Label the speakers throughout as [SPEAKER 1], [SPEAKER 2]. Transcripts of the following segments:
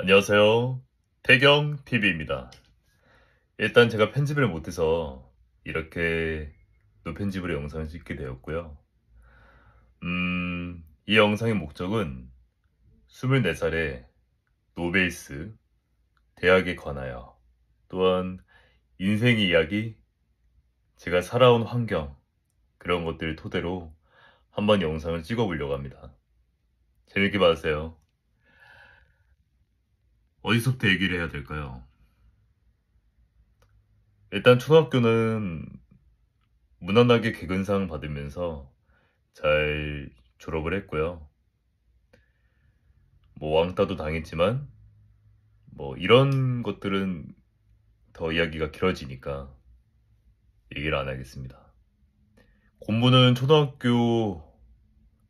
[SPEAKER 1] 안녕하세요. 태경TV입니다. 일단 제가 편집을 못해서 이렇게 노편집으로 영상을 찍게 되었고요. 이 영상의 목적은 24살의 노베이스, 대학에 관하여, 또한 인생의 이야기, 제가 살아온 환경, 그런 것들을 토대로 한번 영상을 찍어보려고 합니다. 재밌게 봐주세요. 어디서부터 얘기를 해야 될까요? 일단 초등학교는 무난하게 개근상 받으면서 잘 졸업을 했고요. 뭐 왕따도 당했지만 뭐 이런 것들은 더 이야기가 길어지니까 얘기를 안 하겠습니다. 공부는 초등학교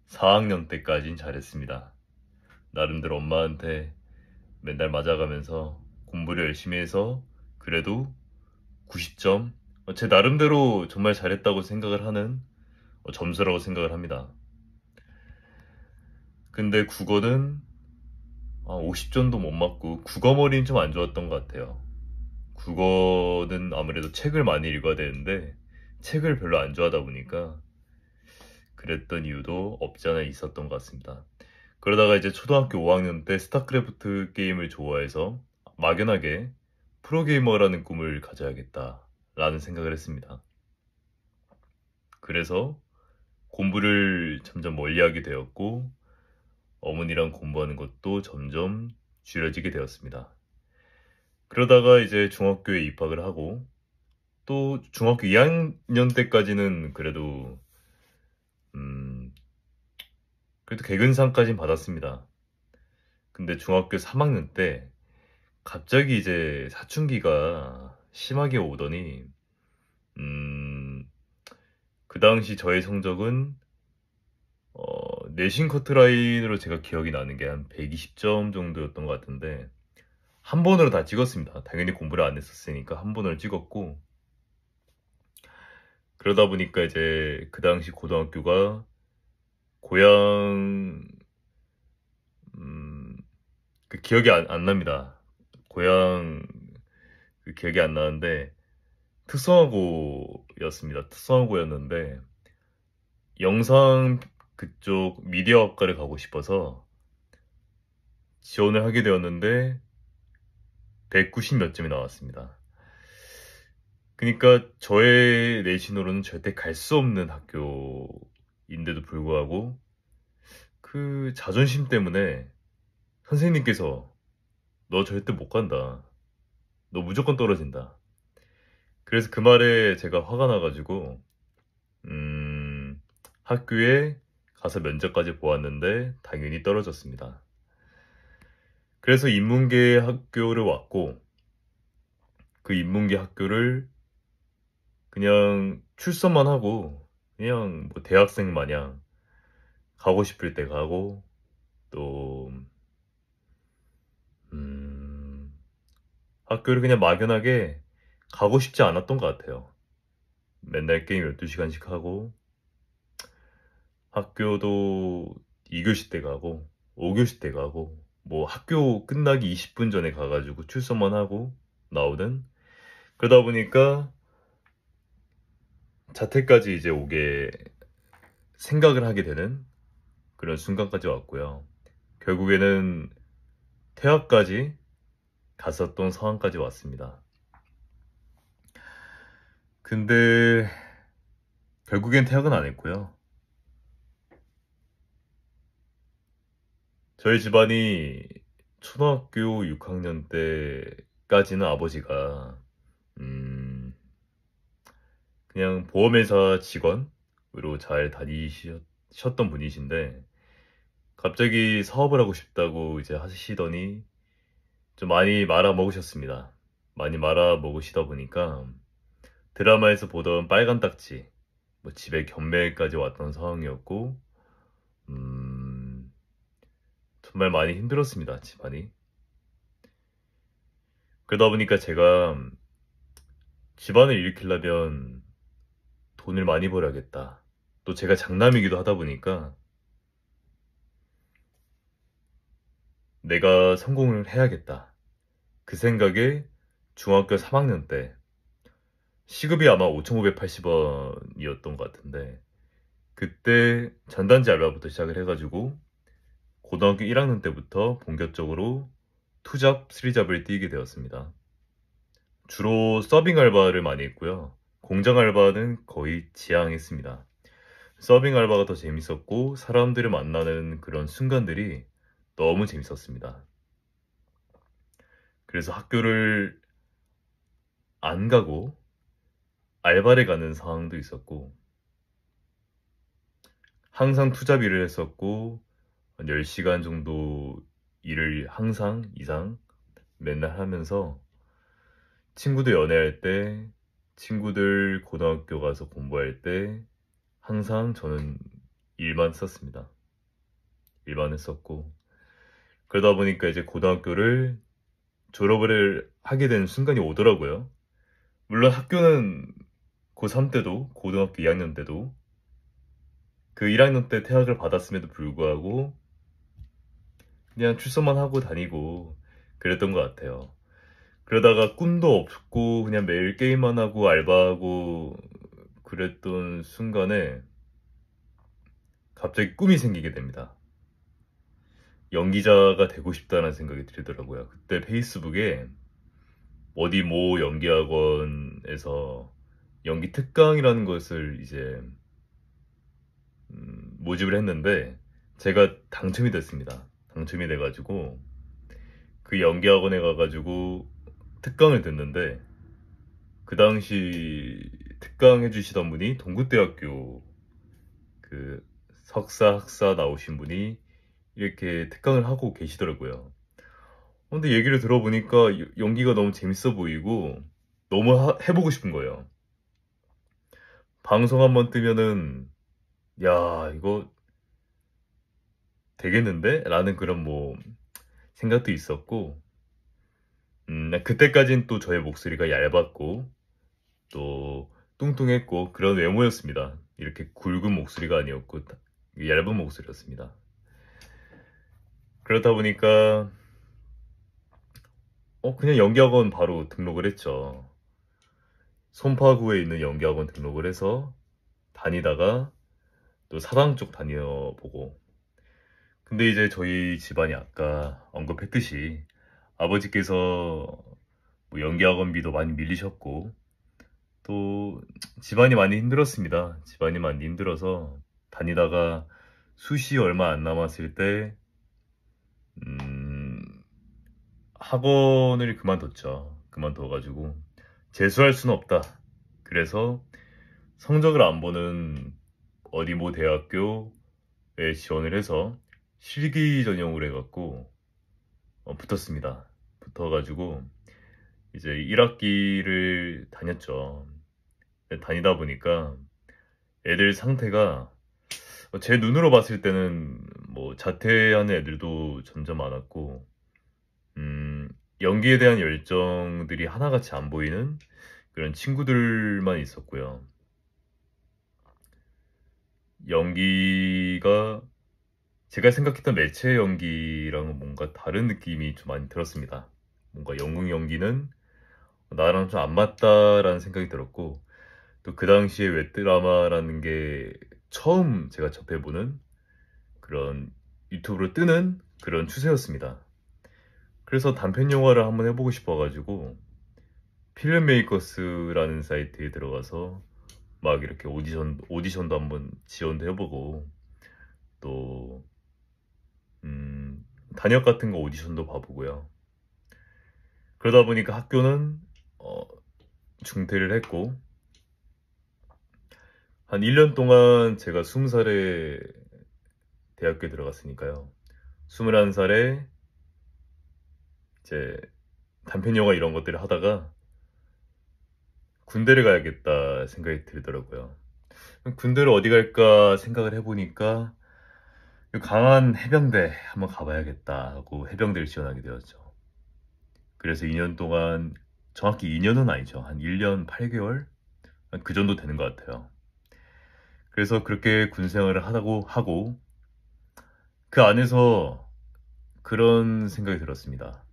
[SPEAKER 1] 4학년 때까진 잘했습니다. 나름대로 엄마한테 맨날 맞아가면서 공부를 열심히 해서 그래도 90점, 제 나름대로 정말 잘했다고 생각을 하는 점수라고 생각을 합니다. 근데 국어는 50점도 못 맞고 국어머리는 좀 안 좋았던 것 같아요. 국어는 아무래도 책을 많이 읽어야 되는데 책을 별로 안 좋아하다 보니까 그랬던 이유도 없지 않아 있었던 것 같습니다. 그러다가 이제 초등학교 5학년 때 스타크래프트 게임을 좋아해서 막연하게 프로게이머라는 꿈을 가져야겠다라는 생각을 했습니다. 그래서 공부를 점점 멀리하게 되었고 어머니랑 공부하는 것도 점점 줄여지게 되었습니다. 그러다가 이제 중학교에 입학을 하고 또 중학교 2학년 때까지는 음, 그래도 개근상까진 받았습니다. 근데 중학교 3학년 때 갑자기 이제 사춘기가 심하게 오더니 음, 그 당시 저의 성적은 내신 커트라인으로 제가 기억이 나는 게 한 120점 정도였던 것 같은데 한 번으로 다 찍었습니다. 당연히 공부를 안 했었으니까 한 번으로 찍었고 그러다 보니까 이제 그 당시 고등학교가 고향 그 기억이 안 납니다. 고향 그 기억이 안 나는데 특성화고였습니다. 특성화고였는데 영상 그쪽 미디어학과를 가고 싶어서 지원을 하게 되었는데 190 몇 점이 나왔습니다. 그러니까 저의 내신으로는 절대 갈 수 없는 학교인데도 불구하고 그 자존심 때문에 선생님께서 너 절대 못 간다. 너 무조건 떨어진다. 그래서 그 말에 제가 화가 나가지고 학교에 가서 면접까지 보았는데 당연히 떨어졌습니다. 그래서 인문계 학교를 왔고 그 인문계 학교를 그냥 출석만 하고 그냥 뭐 대학생 마냥 가고 싶을 때 가고 또 학교를 그냥 막연하게 가고 싶지 않았던 것 같아요. 맨날 게임 12시간씩 하고 학교도 2교시 때 가고 5교시 때 가고 뭐 학교 끝나기 20분 전에 가가지고 출석만 하고 나오든 그러다 보니까 자퇴까지 이제 오게 생각을 하게 되는 그런 순간까지 왔고요. 결국에는 퇴학까지 갔었던 상황까지 왔습니다. 근데 결국엔 퇴학은 안 했고요. 저희 집안이 초등학교 6학년 때까지는 아버지가 그냥 보험회사 직원으로 잘 다니셨던 분이신데 갑자기 사업을 하고 싶다고 이제 하시더니 좀 많이 말아 먹으셨습니다. 많이 말아 먹으시다 보니까 드라마에서 보던 빨간 딱지, 뭐 집에 경매까지 왔던 상황이었고, 정말 많이 힘들었습니다, 집안이. 그러다 보니까 제가 집안을 일으키려면 돈을 많이 벌어야겠다. 또 제가 장남이기도 하다 보니까 내가 성공을 해야겠다. 그 생각에 중학교 3학년 때 시급이 아마 5,580원이었던 것 같은데 그때 전단지 알바부터 시작을 해가지고 고등학교 1학년 때부터 본격적으로 투잡, 스리잡을 뛰게 되었습니다. 주로 서빙 알바를 많이 했고요. 공장 알바는 거의 지양했습니다. 서빙 알바가 더 재밌었고 사람들을 만나는 그런 순간들이 너무 재밌었습니다. 그래서 학교를 안 가고 알바를 가는 상황도 있었고 항상 투잡 일을 했었고 한 10시간 정도 일을 항상 이상 맨날 하면서 친구들 연애할 때 친구들 고등학교 가서 공부할 때 항상 저는 일만 썼습니다. 일만 했었고 그러다 보니까 이제 고등학교를 졸업을 하게 되는 순간이 오더라고요. 물론 학교는 고3 때도 고등학교 2학년 때도 그 1학년 때 퇴학을 받았음에도 불구하고 그냥 출석만 하고 다니고 그랬던 것 같아요. 그러다가 꿈도 없고 그냥 매일 게임만 하고 알바하고 그랬던 순간에 갑자기 꿈이 생기게 됩니다. 연기자가 되고 싶다는 생각이 들더라고요. 그때 페이스북에 어디 모 연기학원에서 연기 특강이라는 것을 이제 모집을 했는데 제가 당첨이 됐습니다. 당첨이 돼가지고 그 연기학원에 가가지고 특강을 듣는데 그 당시 특강 해주시던 분이 동국대학교 그 석사, 학사 나오신 분이 이렇게 특강을 하고 계시더라고요. 근데 얘기를 들어보니까 연기가 너무 재밌어 보이고 너무 해보고 싶은 거예요. 방송 한번 뜨면은 야 이거 되겠는데? 라는 그런 뭐 생각도 있었고 그때까진 또 저의 목소리가 얇았고 또 뚱뚱했고 그런 외모였습니다. 이렇게 굵은 목소리가 아니었고 얇은 목소리였습니다. 그러다 보니까 그냥 연기학원 바로 등록을 했죠. 송파구에 있는 연기학원 등록을 해서 다니다가 또 사당 쪽 다녀보고 근데 이제 저희 집안이 아까 언급했듯이 아버지께서 뭐 연기학원비도 많이 밀리셨고 또 집안이 많이 힘들었습니다. 집안이 많이 힘들어서 다니다가 수시 얼마 안 남았을 때 학원을 그만뒀죠. 그만둬가지고 재수할 수는 없다. 그래서 성적을 안 보는 어디 모 대학교에 지원을 해서 실기 전형으로 해갖고 붙었습니다. 붙어가지고 이제 1학기를 다녔죠. 다니다 보니까 애들 상태가 제 눈으로 봤을 때는 뭐 자퇴하는 애들도 점점 많았고 연기에 대한 열정들이 하나같이 안 보이는 그런 친구들만 있었고요. 연기가 제가 생각했던 매체 연기랑은 뭔가 다른 느낌이 좀 많이 들었습니다. 뭔가 영국 연기는 나랑 좀 안 맞다라는 생각이 들었고 또 그 당시에 웹드라마라는 게 처음 제가 접해보는 그런 유튜브로 뜨는 그런 추세였습니다. 그래서 단편 영화를 한번 해보고 싶어가지고 필름메이커스라는 사이트에 들어가서 막 이렇게 오디션도 한번 지원도 해보고 또 단역 같은 거 오디션도 봐보고요. 그러다 보니까 학교는 중퇴를 했고 한 1년 동안 제가 20살에 대학교에 들어갔으니까요. 21살에 이제 단편 영화 이런 것들을 하다가 군대를 가야겠다 생각이 들더라고요. 군대를 어디 갈까 생각을 해보니까 강한 해병대 한번 가봐야겠다 하고 해병대를 지원하게 되었죠. 그래서 2년 동안 정확히 2년은 아니죠. 한 1년 8개월? 그 정도 되는 것 같아요. 그래서 그렇게 군 생활을 하고 그 안에서 그런 생각이 들었습니다.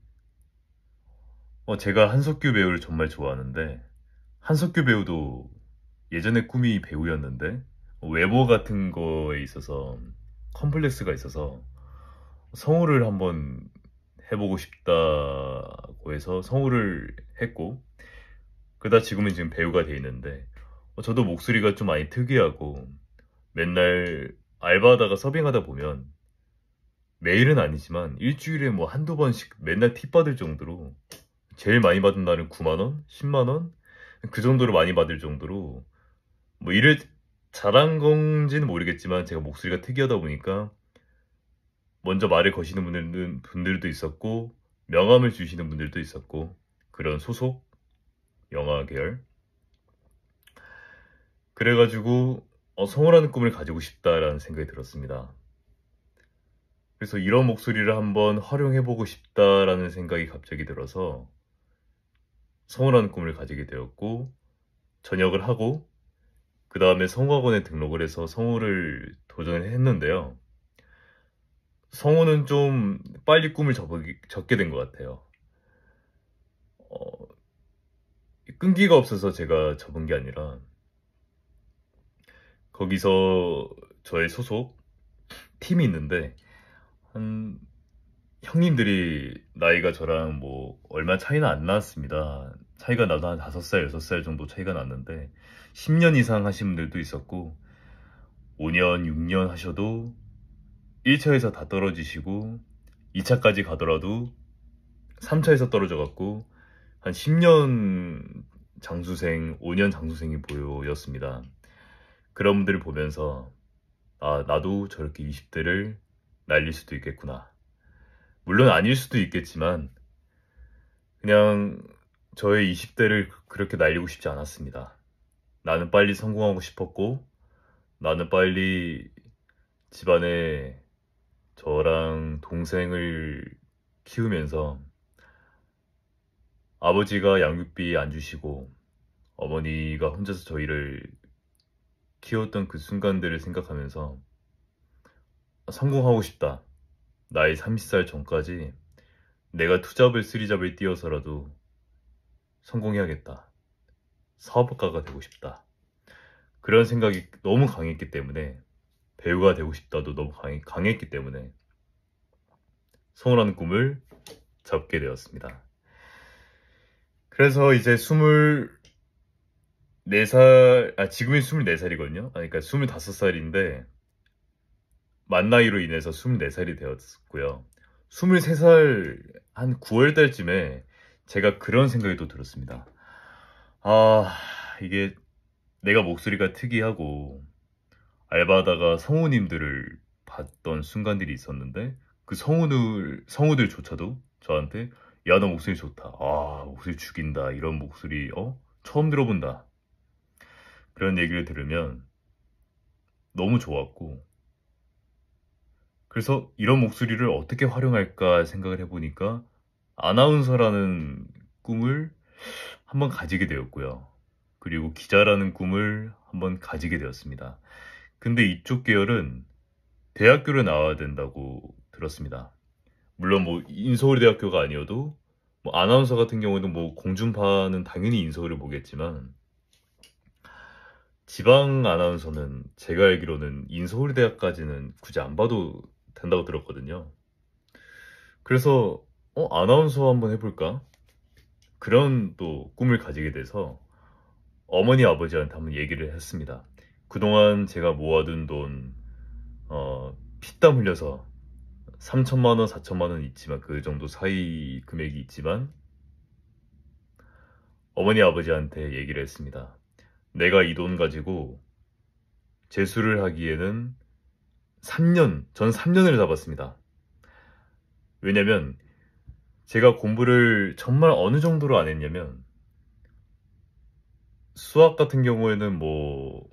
[SPEAKER 1] 제가 한석규 배우를 정말 좋아하는데 한석규 배우도 예전에 꿈이 배우였는데 외모 같은 거에 있어서 컴플렉스가 있어서 성우를 한번 해보고 싶다고 해서 성우를 했고 그러다 지금 배우가 돼 있는데 저도 목소리가 좀 많이 특이하고 맨날 알바하다가 서빙하다 보면 매일은 아니지만 일주일에 뭐 한두 번씩 맨날 팁 받을 정도로 제일 많이 받은 날은 9만원? 10만원? 그 정도로 많이 받을 정도로 뭐 일을 잘한 건지는 모르겠지만 제가 목소리가 특이하다 보니까 먼저 말을 거시는 분들도 있었고 명함을 주시는 분들도 있었고 그런 소속 영화 계열 그래가지고 성우라는 꿈을 가지고 싶다라는 생각이 들었습니다. 그래서 이런 목소리를 한번 활용해보고 싶다라는 생각이 갑자기 들어서 성우라는 꿈을 가지게 되었고 전역을 하고 그 다음에 성우학원에 등록을 해서 성우를 도전을 했는데요. 성우는 좀 빨리 꿈을 접게 된 것 같아요. 끈기가 없어서 제가 접은 게 아니라 거기서 저의 소속 팀이 있는데 한 형님들이 나이가 저랑 뭐 얼마 차이는 안 나왔습니다. 차이가 나도 한 5살, 6살 정도 차이가 났는데 10년 이상 하신 분들도 있었고 5년, 6년 하셔도 1차에서 다 떨어지시고 2차까지 가더라도 3차에서 떨어져갖고 한 10년 장수생, 5년 장수생이 보였습니다. 그런 분들을 보면서 나도 저렇게 20대를 날릴 수도 있겠구나. 물론 아닐 수도 있겠지만 그냥 저의 20대를 그렇게 날리고 싶지 않았습니다. 나는 빨리 성공하고 싶었고 나는 빨리 집안에 저랑 동생을 키우면서 아버지가 양육비 안 주시고 어머니가 혼자서 저희를 키웠던 그 순간들을 생각하면서 성공하고 싶다. 나이 30살 전까지 내가 투잡을 쓰리잡을 뛰어서라도 성공해야겠다. 사업가가 되고 싶다. 그런 생각이 너무 강했기 때문에 배우가 되고 싶다도 너무 강했기 때문에 성우라는 꿈을 잡게 되었습니다. 그래서 이제 24살, 지금이 24살이거든요. 그러니까 25살인데 만 나이로 인해서 24살이 되었고요. 23살 한 9월 달쯤에 제가 그런 생각이 또 들었습니다. 이게 내가 목소리가 특이하고 알바하다가 성우님들을 봤던 순간들이 있었는데 그 성우들조차도 저한테 야, 너 목소리 좋다. 목소리 죽인다. 이런 목소리 처음 들어본다. 그런 얘기를 들으면 너무 좋았고 그래서 이런 목소리를 어떻게 활용할까 생각을 해보니까 아나운서라는 꿈을 한번 가지게 되었고요. 그리고 기자라는 꿈을 한번 가지게 되었습니다. 근데 이쪽 계열은 대학교를 나와야 된다고 들었습니다. 물론 뭐 인서울대학교가 아니어도 뭐 아나운서 같은 경우는 뭐 공중파는 당연히 인서울을 보겠지만 지방 아나운서는 제가 알기로는 인서울대학까지는 굳이 안 봐도 된다고 들었거든요. 그래서 아나운서 한번 해볼까? 그런 또 꿈을 가지게 돼서 어머니 아버지한테 한번 얘기를 했습니다. 그동안 제가 모아둔 돈 피땀 흘려서 3천만 원, 4천만 원 있지만 그 정도 사이 금액이 있지만 어머니 아버지한테 얘기를 했습니다. 내가 이 돈 가지고 재수를 하기에는 전 3년을 잡았습니다. 왜냐면 제가 공부를 정말 어느 정도로 안 했냐면 수학 같은 경우에는 뭐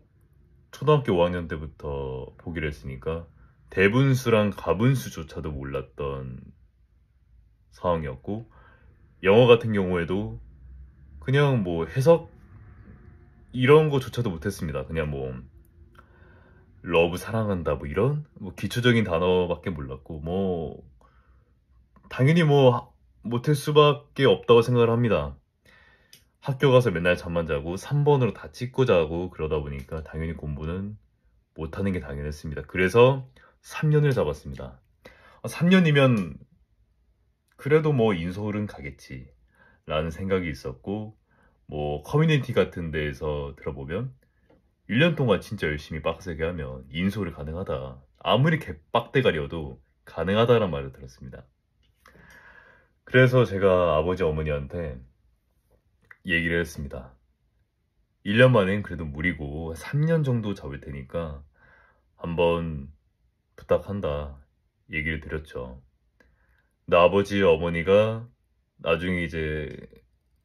[SPEAKER 1] 초등학교 5학년 때부터 포기를 했으니까 대분수랑 가분수조차도 몰랐던 상황이었고 영어 같은 경우에도 그냥 뭐 해석 이런 거조차도 못했습니다. 그냥 뭐 러브 사랑한다 뭐 이런 뭐 기초적인 단어밖에 몰랐고 뭐 당연히 뭐 못할 수밖에 없다고 생각을 합니다. 학교 가서 맨날 잠만 자고 3번으로 다 찍고 자고 그러다 보니까 당연히 공부는 못하는 게 당연했습니다. 그래서 3년을 잡았습니다. 3년이면 그래도 뭐 인서울은 가겠지 라는 생각이 있었고, 뭐 커뮤니티 같은 데에서 들어보면 1년 동안 진짜 열심히 빡세게 하면 인서울이 가능하다, 아무리 개빡대가리여도 가능하다란 말을 들었습니다. 그래서 제가 아버지 어머니한테 얘기를 했습니다. 1년 만엔 그래도 무리고 3년 정도 잡을 테니까 한번 부탁한다 얘기를 드렸죠. 근데 아버지 어머니가 나중에 이제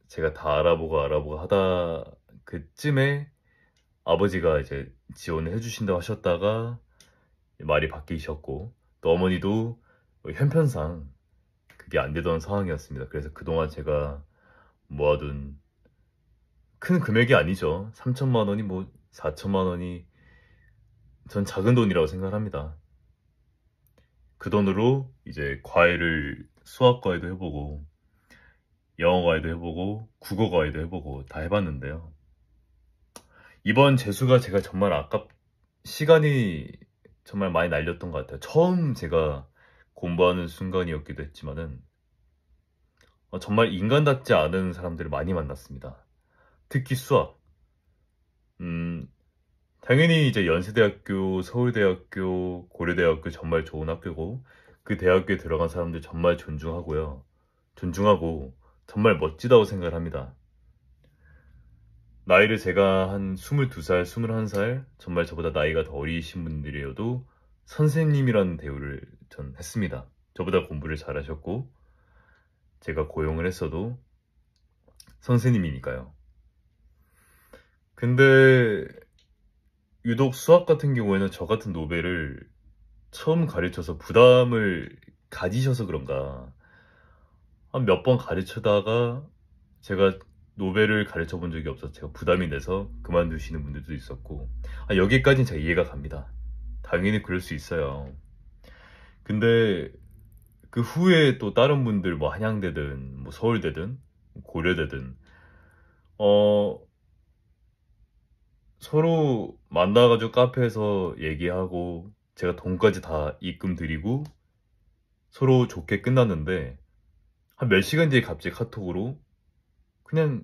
[SPEAKER 1] 제가 다 알아보고 하다 그쯤에 아버지가 이제 지원을 해주신다고 하셨다가 말이 바뀌셨고, 또 어머니도 형편상 그게 안 되던 상황이었습니다. 그래서 그동안 제가 모아둔 큰 금액이 아니죠. 3천만 원이 뭐 4천만 원이 전 작은 돈이라고 생각합니다. 그 돈으로 이제 과외를 수학 과외도 해보고 영어 과외도 해보고 국어 과외도 해보고 다 해봤는데요. 이번 재수가 제가 정말 시간이 정말 많이 날렸던 것 같아요. 처음 제가 공부하는 순간이었기도 했지만은 정말 인간답지 않은 사람들을 많이 만났습니다. 특히 수학. 당연히 이제 연세대학교, 서울대학교, 고려대학교 정말 좋은 학교고, 그 대학교에 들어간 사람들 정말 존중하고 정말 멋지다고 생각을 합니다. 나이를 제가 한 22살, 21살, 정말 저보다 나이가 더 어리신 분들이어도 선생님이라는 대우를 전 했습니다. 저보다 공부를 잘하셨고 제가 고용을 했어도 선생님이니까요. 근데 유독 수학 같은 경우에는 저 같은 노벨을 처음 가르쳐서 부담을 가지셔서 그런가 한 몇 번 가르치다가 제가 노벨을 가르쳐 본 적이 없어서 제가 부담이 돼서 그만두시는 분들도 있었고, 여기까지는 제가 이해가 갑니다. 당연히 그럴 수 있어요. 근데 그 후에 또 다른 분들 뭐 한양대든 뭐 서울대든 고려대든 서로 만나가지고 카페에서 얘기하고 제가 돈까지 다 입금 드리고 서로 좋게 끝났는데, 한 몇 시간 뒤에 갑자기 카톡으로 그냥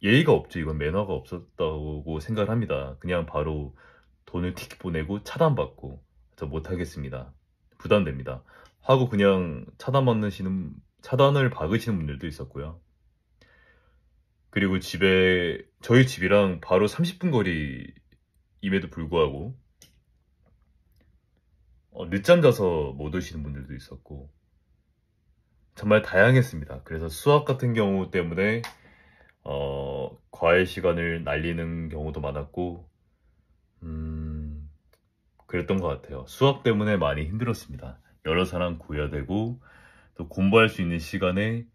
[SPEAKER 1] 예의가 없죠. 이건 매너가 없었다고 생각을 합니다. 그냥 바로 돈을 틱 보내고 차단받고 저 못하겠습니다, 부담됩니다 하고 그냥 차단을 박으시는 분들도 있었고요. 그리고 저희 집이랑 바로 30분 거리임에도 불구하고 늦잠 자서 못 오시는 분들도 있었고 정말 다양했습니다. 그래서 수학 같은 경우 때문에 과외 시간을 날리는 경우도 많았고 그랬던 것 같아요. 수학 때문에 많이 힘들었습니다. 여러 사람 구해야 되고 또 공부할 수 있는 시간에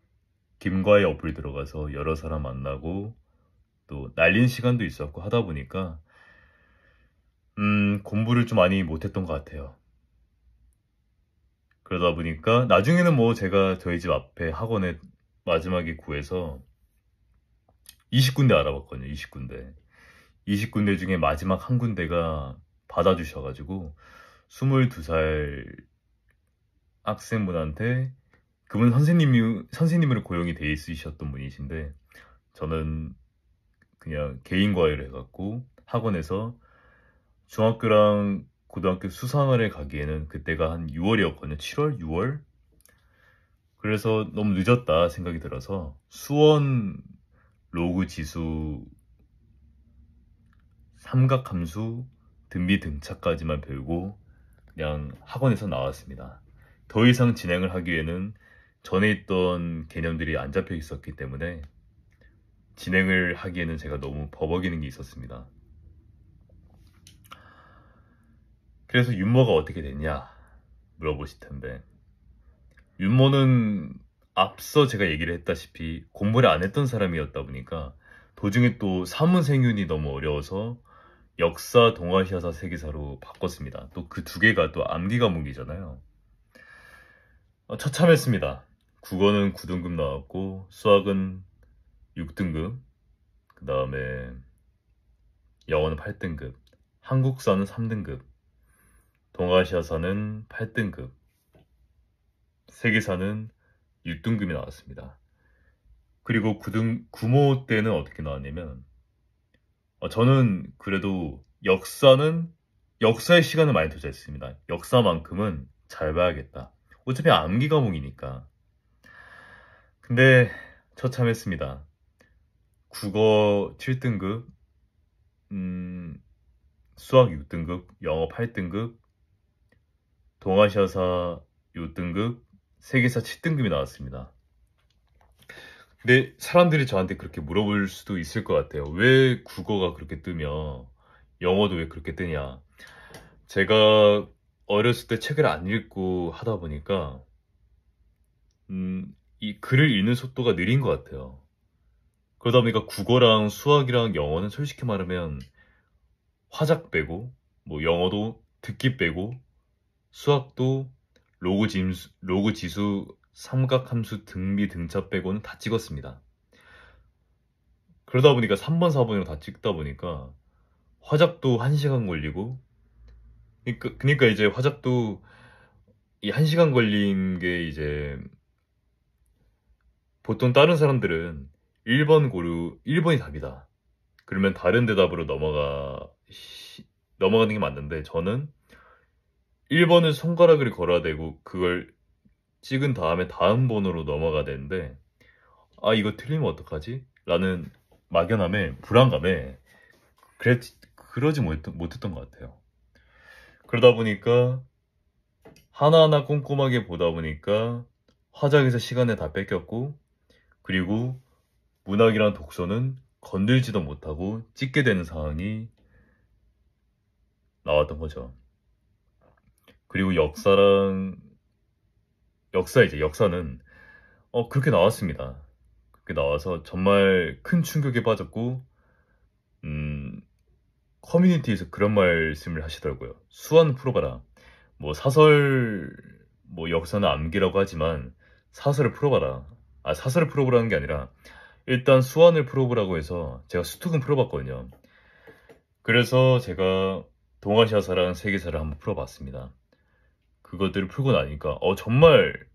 [SPEAKER 1] 김과외 어플 들어가서 여러 사람 만나고 또 날린 시간도 있었고 하다 보니까 공부를 좀 많이 못했던 것 같아요. 그러다 보니까 나중에는 뭐 제가 저희 집 앞에 학원에 마지막에 구해서 20군데 알아봤거든요. 20군데 중에 마지막 한 군데가 받아주셔가지고 22살 학생분한테, 그분 선생님으로 고용이 돼 있으셨던 분이신데 저는 그냥 개인 과외를 해갖고 학원에서 중학교랑 고등학교 수상을 해 가기에는 그때가 한 6월이었거든요. 7월? 6월? 그래서 너무 늦었다 생각이 들어서 수원 로그 지수, 삼각함수, 등비 등차까지만 배우고 그냥 학원에서 나왔습니다. 더 이상 진행을 하기에는 전에 있던 개념들이 안 잡혀 있었기 때문에 진행을 하기에는 제가 너무 버벅이는 게 있었습니다. 그래서 윤모가 어떻게 됐냐 물어보실 텐데, 윤모는 앞서 제가 얘기를 했다시피 공부를 안 했던 사람이었다 보니까 도중에 또 사문생윤이 너무 어려워서 역사, 동아시아사, 세계사로 바꿨습니다. 또 그 두 개가 또 암기 과목이잖아요. 처참했습니다. 국어는 9등급 나왔고 수학은 6등급, 그 다음에 영어는 8등급, 한국사는 3등급, 동아시아사는 8등급, 세계사는 6등급이 나왔습니다. 그리고 구모 때는 어떻게 나왔냐면 저는 그래도 역사의 시간을 많이 투자했습니다. 역사만큼은 잘 봐야겠다. 어차피 암기 과목이니까. 근데 처참했습니다. 국어 7등급, 수학 6등급, 영어 8등급, 동아시아사 6등급, 세계사 7등급이 나왔습니다. 근데 사람들이 저한테 그렇게 물어볼 수도 있을 것 같아요. 왜 국어가 그렇게 뜨며 영어도 왜 그렇게 뜨냐. 제가 어렸을 때 책을 안 읽고 하다 보니까 이 글을 읽는 속도가 느린 것 같아요. 그러다 보니까 국어랑 수학이랑 영어는 솔직히 말하면 화작 빼고, 뭐 영어도 듣기 빼고, 수학도 로그 지수, 삼각함수 등비 등차 빼고는 다 찍었습니다. 그러다 보니까 3번, 4번으로 다 찍다 보니까 화작도 1시간 걸리고, 그러니까 이제 화작도 이 1시간 걸린 게 이제 보통 다른 사람들은 1번이 답이다. 그러면 다른 대답으로 넘어가는 게 맞는데 저는 1번을 손가락을 걸어야 되고 그걸 찍은 다음에 다음 번호로 넘어가야 되는데 이거 틀리면 어떡하지? 라는 막연함에 불안감에 그러지 못했던 것 같아요. 그러다 보니까 하나하나 꼼꼼하게 보다 보니까 화작에서 시간을 다 뺏겼고 그리고 문학이란 독서는 건들지도 못하고 찍게 되는 상황이 나왔던 거죠. 그리고 역사는 그렇게 나왔습니다. 그렇게 나와서 정말 큰 충격에 빠졌고 커뮤니티에서 그런 말씀을 하시더라고요. 수완 풀어봐라. 뭐 사설 역사는 암기라고 하지만 사설을 풀어봐라. 사설을 풀어보라는 게 아니라 일단 수완을 풀어보라고 해서 제가 수특은 풀어봤거든요. 그래서 제가 동아시아사랑 세계사를 한번 풀어봤습니다. 그것들을 풀고 나니까 정말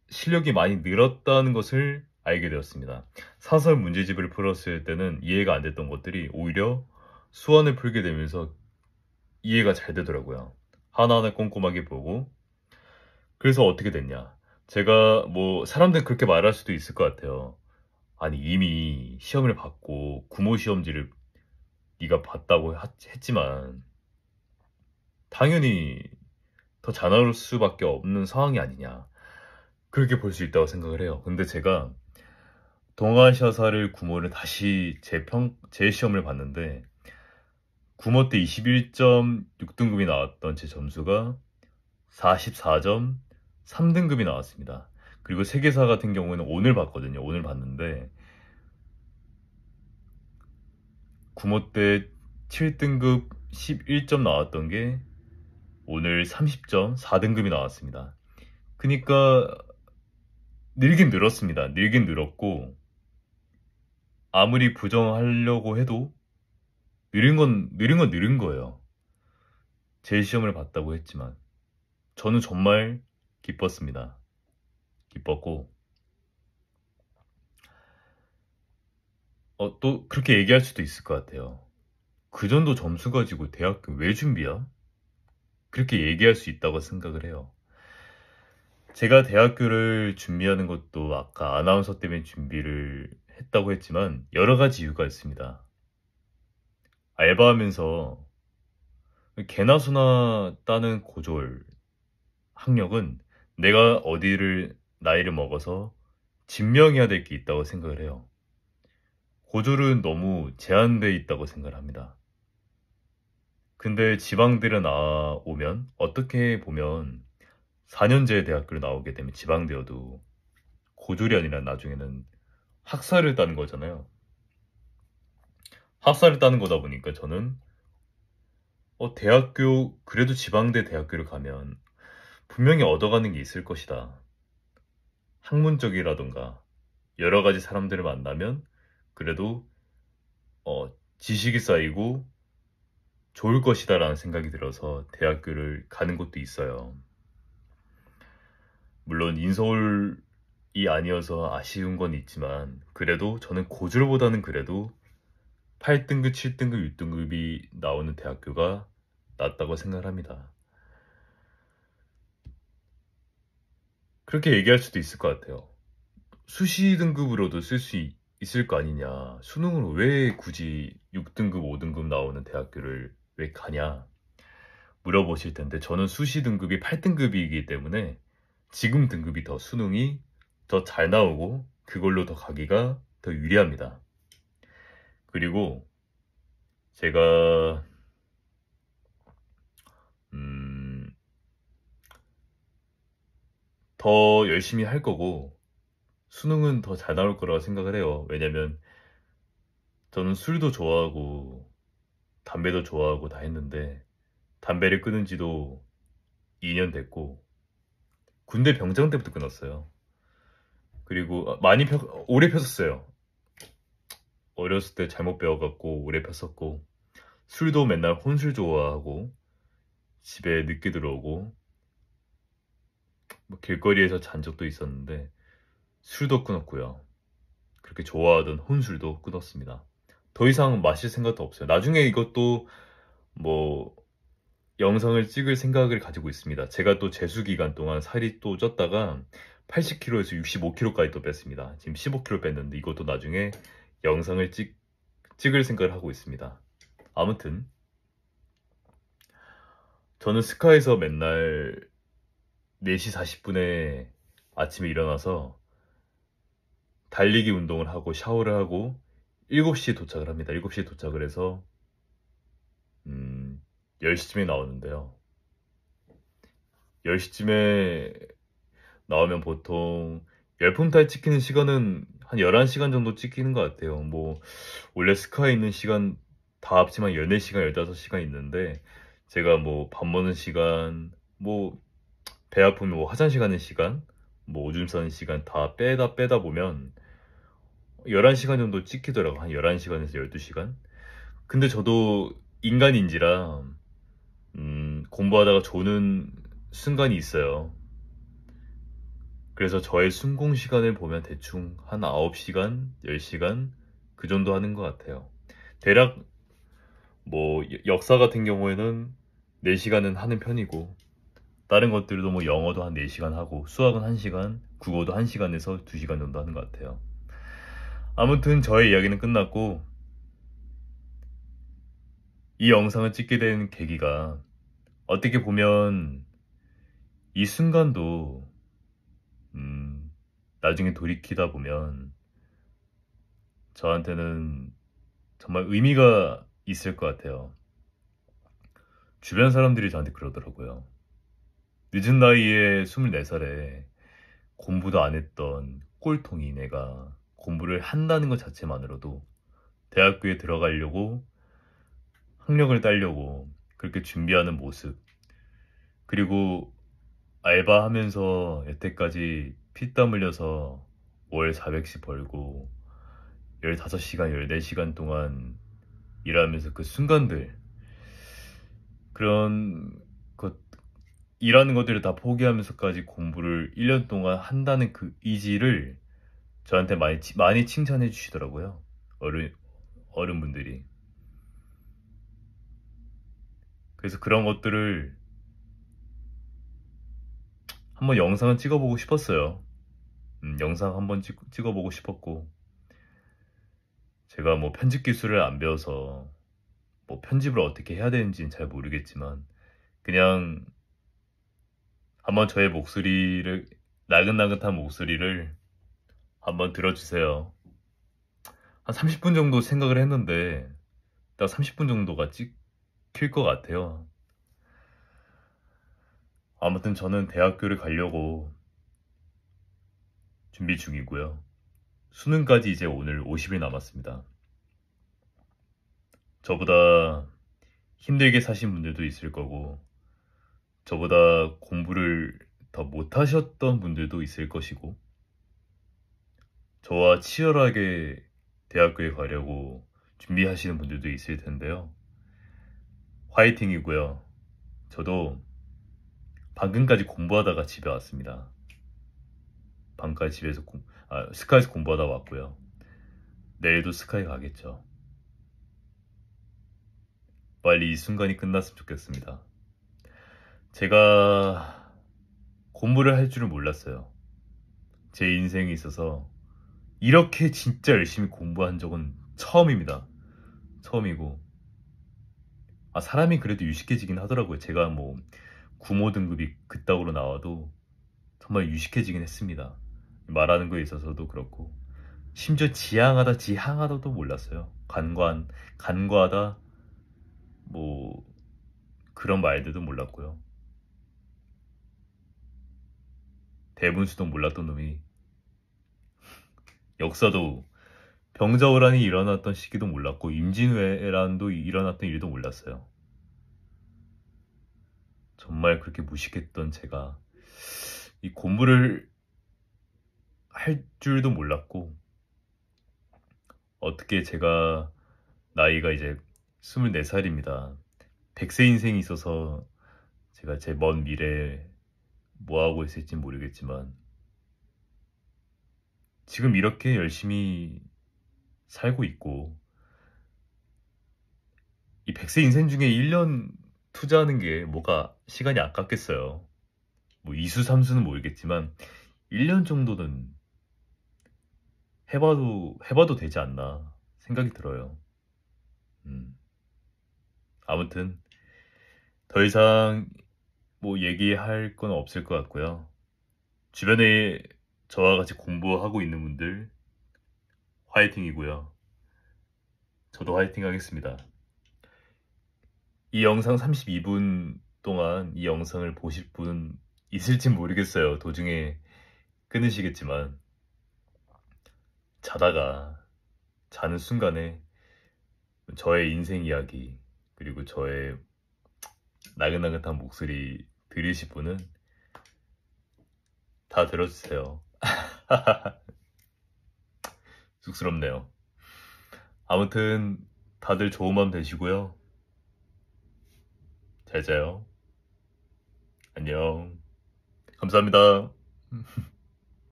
[SPEAKER 1] 실력이 많이 늘었다는 것을 알게 되었습니다. 사설 문제집을 풀었을 때는 이해가 안 됐던 것들이 오히려 수완을 풀게 되면서 이해가 잘 되더라고요. 하나하나 꼼꼼하게 보고. 그래서 어떻게 됐냐. 제가 사람들 그렇게 말할 수도 있을 것 같아요. 아니 이미 시험을 봤고 구모 시험지를 네가 봤다고 했지만 당연히 더 잘 나올 수밖에 없는 상황이 아니냐. 그렇게 볼 수 있다고 생각을 해요. 근데 제가 동아시아사를 구모를 다시 제 시험을 봤는데 구모 때 21.6등급이 나왔던 제 점수가 44.3등급이 나왔습니다. 그리고 세계사 같은 경우에는 오늘 봤거든요. 오늘 봤는데 구모 때 7등급 11점 나왔던 게 오늘 30.4등급이 나왔습니다. 그러니까 늘긴 늘었습니다. 늘긴 늘었고 아무리 부정하려고 해도 느린 건 느린 거예요. 제 시험을 봤다고 했지만 저는 정말 기뻤습니다. 기뻤고 또 그렇게 얘기할 수도 있을 것 같아요. 그 정도 점수 가지고 대학교 왜 준비야? 그렇게 얘기할 수 있다고 생각을 해요. 제가 대학교를 준비하는 것도 아까 아나운서 때문에 준비를 했다고 했지만 여러 가지 이유가 있습니다. 알바하면서 개나 소나 따는 고졸 학력은 내가 어디를 나이를 먹어서 증명해야 될 게 있다고 생각을 해요. 고졸은 너무 제한되어 있다고 생각을 합니다. 근데 지방대를 나오면 어떻게 보면 4년제 대학교를 나오게 되면 지방대여도 고졸이 아니라 나중에는 학사를 따는 거잖아요. 학사를 따는 거다 보니까 저는 그래도 지방대 대학교를 가면 분명히 얻어가는 게 있을 것이다. 학문적이라던가 여러 가지 사람들을 만나면 그래도 지식이 쌓이고 좋을 것이다 라는 생각이 들어서 대학교를 가는 곳도 있어요. 물론 인서울이 아니어서 아쉬운 건 있지만 그래도 저는 고졸보다는 그래도 8등급, 7등급, 6등급이 나오는 대학교가 낫다고 생각을 합니다. 그렇게 얘기할 수도 있을 것 같아요. 수시 등급으로도 쓸 수 있을 거 아니냐. 수능으로 왜 굳이 6등급, 5등급 나오는 대학교를 왜 가냐 물어보실 텐데 저는 수시 등급이 8등급이기 때문에 지금 등급이 더 수능이 더 잘 나오고 그걸로 더 가기가 더 유리합니다. 그리고 제가 더 열심히 할 거고 수능은 더 잘 나올 거라고 생각을 해요. 왜냐면 저는 술도 좋아하고 담배도 좋아하고 다 했는데 담배를 끊은 지도 2년 됐고 군대 병장 때부터 끊었어요. 그리고 오래 폈었어요. 어렸을 때 잘못 배워갖고 오래 폈었고 술도 맨날 혼술 좋아하고 집에 늦게 들어오고 뭐 길거리에서 잔 적도 있었는데 술도 끊었고요. 그렇게 좋아하던 혼술도 끊었습니다. 더 이상 마실 생각도 없어요. 나중에 이것도 뭐 영상을 찍을 생각을 가지고 있습니다. 제가 또 재수 기간 동안 살이 또 쪘다가 80kg에서 65kg까지 또 뺐습니다. 지금 15kg 뺐는데 이것도 나중에 영상을 찍을 생각을 하고 있습니다. 아무튼 저는 스카에서 맨날 4시 40분에 아침에 일어나서 달리기 운동을 하고 샤워를 하고 7시에 도착을 합니다. 7시에 도착을 해서 10시쯤에 나오는데요. 10시쯤에 나오면 보통 열품타임 찍히는 시간은 한 11시간 정도 찍히는 것 같아요. 뭐 원래 스카에 있는 시간 다 합치면 14시간, 15시간 있는데 제가 뭐 밥 먹는 시간, 뭐 배 아프면 뭐 화장실 가는 시간, 뭐 오줌 싸는 시간 다 빼다 보면 11시간 정도 찍히더라고. 한 11시간에서 12시간. 근데 저도 인간인지라 공부하다가 조는 순간이 있어요. 그래서 저의 순공 시간을 보면 대충 한 9시간, 10시간 그 정도 하는 것 같아요. 대략 뭐 역사 같은 경우에는 4시간은 하는 편이고 다른 것들도 뭐 영어도 한 4시간 하고 수학은 1시간, 국어도 1시간에서 2시간 정도 하는 것 같아요. 아무튼 저의 이야기는 끝났고 이 영상을 찍게 된 계기가 어떻게 보면 이 순간도 나중에 돌이키다 보면 저한테는 정말 의미가 있을 것 같아요. 주변 사람들이 저한테 그러더라고요. 늦은 나이에 24살에 공부도 안 했던 꼴통이 내가 공부를 한다는 것 자체만으로도 대학교에 들어가려고 학력을 따려고 그렇게 준비하는 모습 그리고 알바하면서 여태까지 피땀 흘려서 월 400씩 벌고 15시간, 14시간 동안 일하면서 그 순간들 그런 것 일하는 것들을 다 포기하면서까지 공부를 1년 동안 한다는 그 의지를 저한테 많이 칭찬해 주시더라고요. 어른분들이. 그래서 그런 것들을 한번 영상을 찍어보고 싶었어요. 영상 한번 찍어보고 싶었고 제가 뭐 편집 기술을 안 배워서 뭐 편집을 어떻게 해야 되는지는 잘 모르겠지만 그냥 한번 저의 목소리를 나긋나긋한 목소리를 한번 들어주세요. 한 30분 정도 생각을 했는데 딱 30분 정도가 찍힐 것 같아요. 아무튼 저는 대학교를 가려고 준비 중이고요. 수능까지 이제 오늘 50일 남았습니다. 저보다 힘들게 사신 분들도 있을 거고 저보다 공부를 더 못하셨던 분들도 있을 것이고, 저와 치열하게 대학교에 가려고 준비하시는 분들도 있을 텐데요. 화이팅이고요. 저도 방금까지 공부하다가 집에 왔습니다. 방금까지 스카이에서 공부하다 왔고요. 내일도 스카이 가겠죠. 빨리 이 순간이 끝났으면 좋겠습니다. 제가 공부를 할 줄은 몰랐어요. 제 인생에 있어서 이렇게 진짜 열심히 공부한 적은 처음입니다. 처음이고, 사람이 그래도 유식해지긴 하더라고요. 제가 뭐 구모 등급이 그따구로 나와도 정말 유식해지긴 했습니다. 말하는 거에 있어서도 그렇고, 심지어 지향하다도 몰랐어요. 간과하다, 뭐 그런 말들도 몰랐고요. 대분수도 몰랐던 놈이 역사도 병자호란이 일어났던 시기도 몰랐고 임진왜란도 일어났던 일도 몰랐어요. 정말 그렇게 무식했던 제가 이 공부를 할 줄도 몰랐고, 어떻게 제가 나이가 이제 24살입니다. 100세 인생이 있어서 제가 제 먼 미래에 뭐 하고 있을지 모르겠지만 지금 이렇게 열심히 살고 있고, 이 100세 인생 중에 1년 투자하는 게 뭐가 시간이 아깝겠어요. 뭐 이수 삼수는 모르겠지만 1년 정도는 해봐도 되지 않나 생각이 들어요. 아무튼 더 이상 뭐 얘기할 건 없을 것 같고요. 주변에 저와 같이 공부하고 있는 분들 화이팅이고요. 저도 화이팅 하겠습니다. 이 영상 32분 동안 이 영상을 보실 분 있을지 모르겠어요. 도중에 끊으시겠지만 자는 순간에 저의 인생 이야기 그리고 저의 나긋나긋한 목소리 들으실 분은 다 들어주세요. 쑥스럽네요. 아무튼 다들 좋은 밤 되시고요. 잘 자요. 안녕. 감사합니다.